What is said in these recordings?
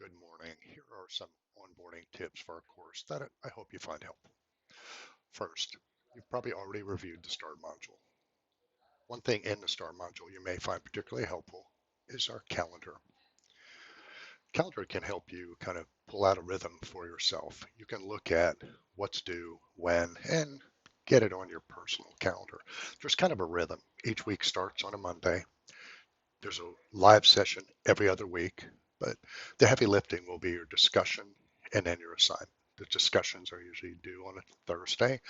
Good morning. Here are some onboarding tips for our course that I hope you find helpful. First, you've probably already reviewed the STAR module. One thing in the STAR module you may find particularly helpful is our calendar. Calendar can help you kind of pull out a rhythm for yourself. You can look at what's due, when, and get it on your personal calendar. There's kind of a rhythm. Each week starts on a Monday. There's a live session every other week, but the heavy lifting will be your discussion and then your assignment. The discussions are usually due on a Thursday,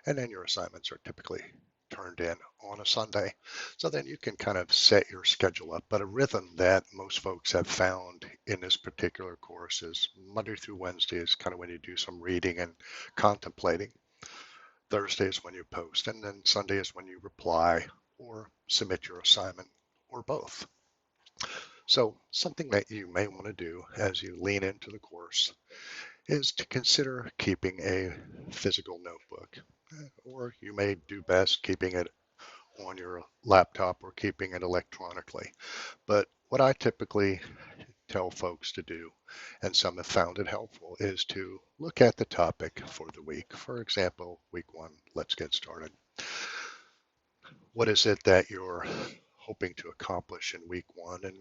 and then your assignments are typically turned in on a Sunday. So then you can kind of set your schedule up. But a rhythm that most folks have found in this particular course is Monday through Wednesday is kind of when you do some reading and contemplating. Thursday is when you post, and then Sunday is when you reply or submit your assignment or both. So something that you may want to do as you lean into the course is to consider keeping a physical notebook, or you may do best keeping it on your laptop or keeping it electronically. But what I typically tell folks to do, and some have found it helpful, is to look at the topic for the week. For example, week one, let's get started. What is it that you're hoping to accomplish in week one and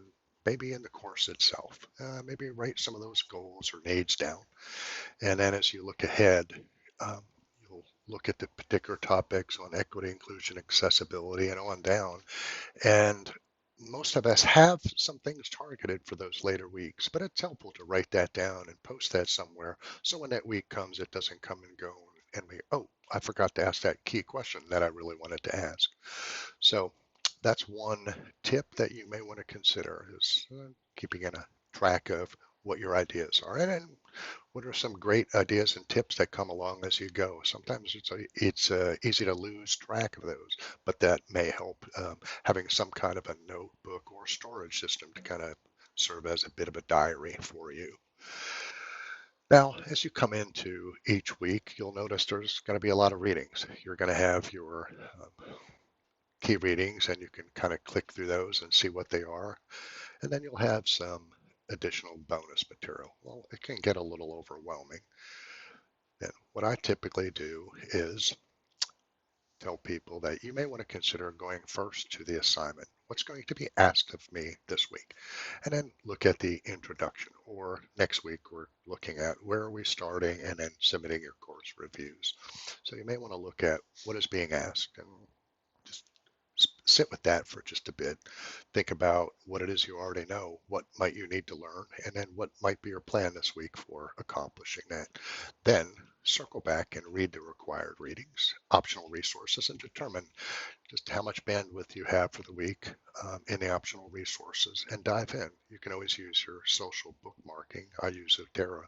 maybe in the course itself? Maybe write some of those goals or needs down. And then as you look ahead, you'll look at the particular topics on equity, inclusion, accessibility, and on down. And most of us have some things targeted for those later weeks, but it's helpful to write that down and post that somewhere. So when that week comes, it doesn't come and go. And oh, I forgot to ask that key question that I really wanted to ask. So that's one tip that you may want to consider is keeping in a track of what your ideas are. And then what are some great ideas and tips that come along as you go? Sometimes it's easy to lose track of those, but that may help having some kind of a notebook or storage system to kind of serve as a bit of a diary for you. Now, as you come into each week, you'll notice there's going to be a lot of readings. You're going to have your key readings, and you can kind of click through those and see what they are. And then you'll have some additional bonus material. Well, it can get a little overwhelming. And what I typically do is tell people that you may want to consider going first to the assignment. What's going to be asked of me this week? And then look at the introduction. Or next week, we're looking at where are we starting and then submitting your course reviews. So you may want to look at what is being asked and just sit with that for just a bit. Think about what it is you already know, what might you need to learn, and then what might be your plan this week for accomplishing that. Then circle back and read the required readings, optional resources, and determine just how much bandwidth you have for the week in the optional resources and dive in. You can always use your social bookmarking. I use Zotero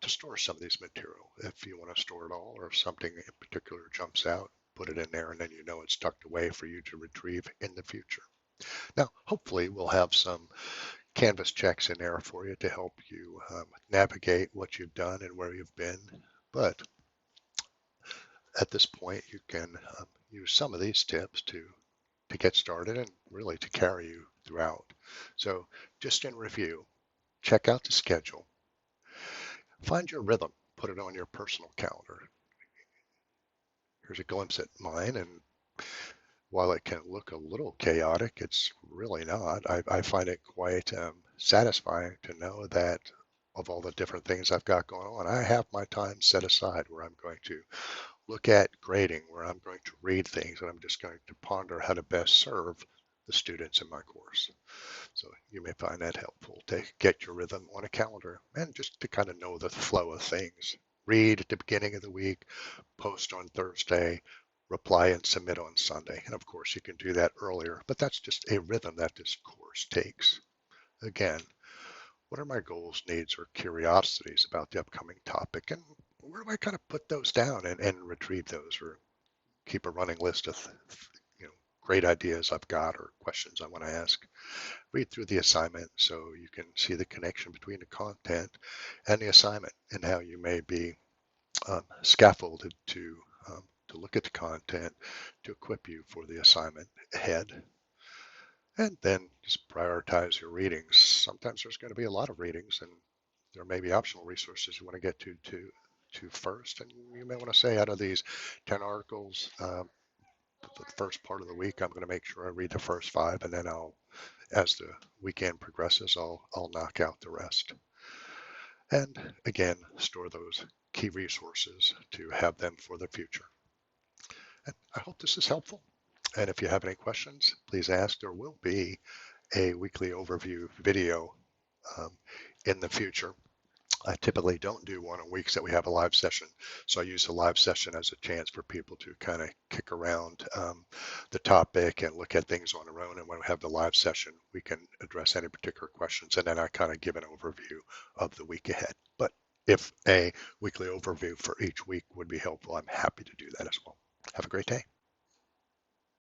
to store some of these material if you want to store it all or if something in particular jumps out, put it in there and then you know it's tucked away for you to retrieve in the future. Now, hopefully we'll have some Canvas checks in there for you to help you navigate what you've done and where you've been. But at this point, you can use some of these tips to get started and really to carry you throughout. So just in review, check out the schedule, find your rhythm, put it on your personal calendar. Here's a glimpse at mine, and while it can look a little chaotic, it's really not. I find it quite satisfying to know that of all the different things I've got going on, I have my time set aside where I'm going to look at grading, where I'm going to read things, and I'm just going to ponder how to best serve the students in my course. So you may find that helpful to get your rhythm on a calendar and just to kind of know the flow of things. Read at the beginning of the week, post on Thursday, reply and submit on Sunday. And of course, you can do that earlier, but that's just a rhythm that this course takes. Again, what are my goals, needs, or curiosities about the upcoming topic? And where do I kind of put those down and retrieve those or keep a running list of great ideas I've got or questions I want to ask? Read through the assignment so you can see the connection between the content and the assignment and how you may be scaffolded to look at the content to equip you for the assignment ahead. And then just prioritize your readings. Sometimes there's going to be a lot of readings, and there may be optional resources you want to get to first. And you may want to say, out of these 10 articles, the first part of the week, I'm going to make sure I read the first 5, and then as the weekend progresses, I'll knock out the rest. And again, store those key resources to have them for the future. And I hope this is helpful. And if you have any questions, please ask. There will be a weekly overview video um, in the future. I typically don't do one on weeks that we have a live session. So I use the live session as a chance for people to kind of kick around the topic and look at things on their own. And when we have the live session, we can address any particular questions. And then I kind of give an overview of the week ahead. But if a weekly overview for each week would be helpful, I'm happy to do that as well. Have a great day.